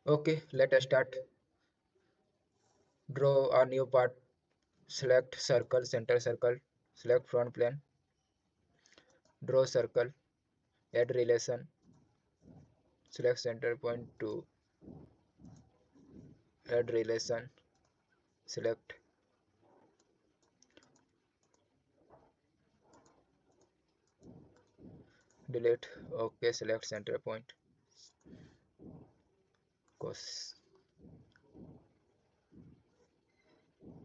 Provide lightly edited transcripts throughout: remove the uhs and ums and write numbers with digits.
Okay, let us start. Draw a new part. Select circle, center circle. Select front plane. Draw circle. Add relation. Select center point to add relation. Select delete. Okay, select center point. Cos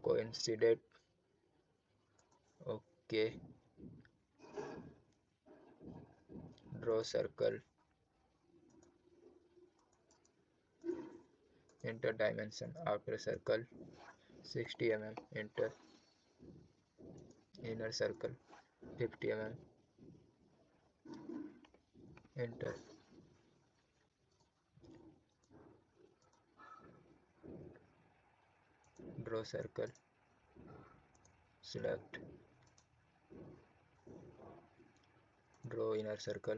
coincident. Okay, draw circle. Enter dimension. Outer circle 60 mm. Enter inner circle 50 mm. Enter. Draw circle. Select. Draw inner circle.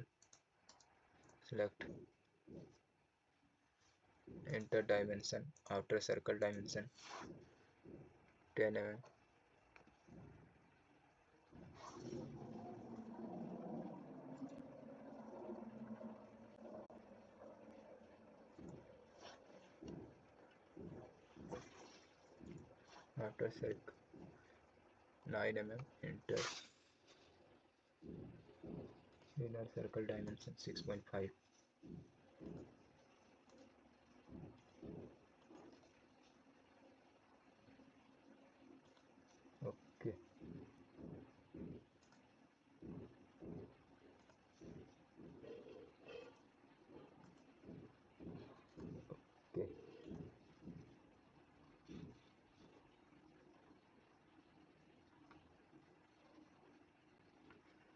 Select. Enter dimension. Outer circle dimension 10 mm. Outer circle 9 mm. Enter. Inner circle dimension 6.5. Okay. Okay.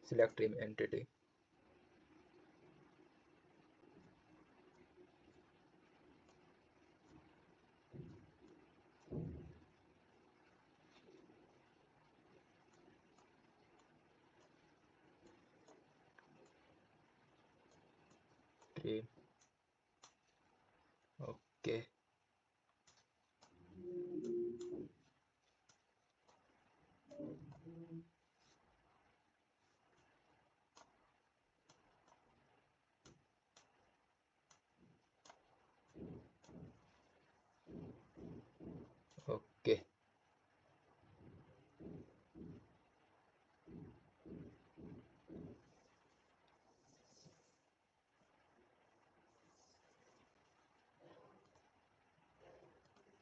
Select trim entity. Trim. Okay. Okay.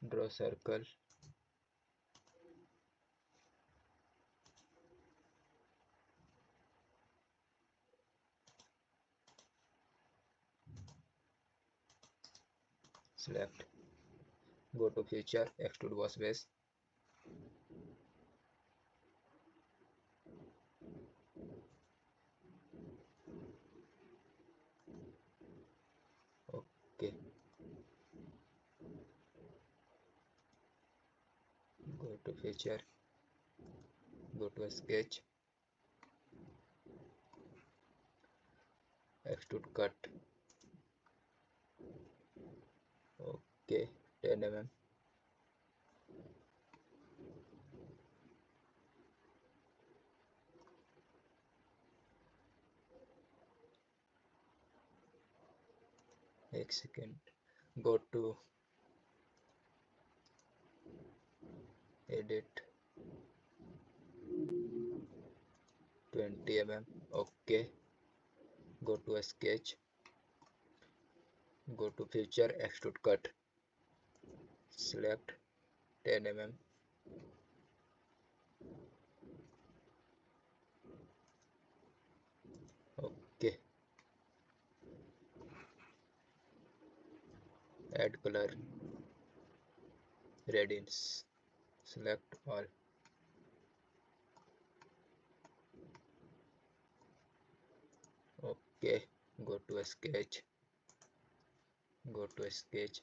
Draw circle. Select. Go to feature. Extrude boss base. Okay. Go to feature. Go to sketch. Extrude cut. Okay. 10 mm. एक second. Go to edit 20 mm. Okay. Go to sketch. Go to feature. Extrude cut. Select 10 mm. Okay. Add color. Radiance. Select all. Okay. Go to sketch. Go to sketch.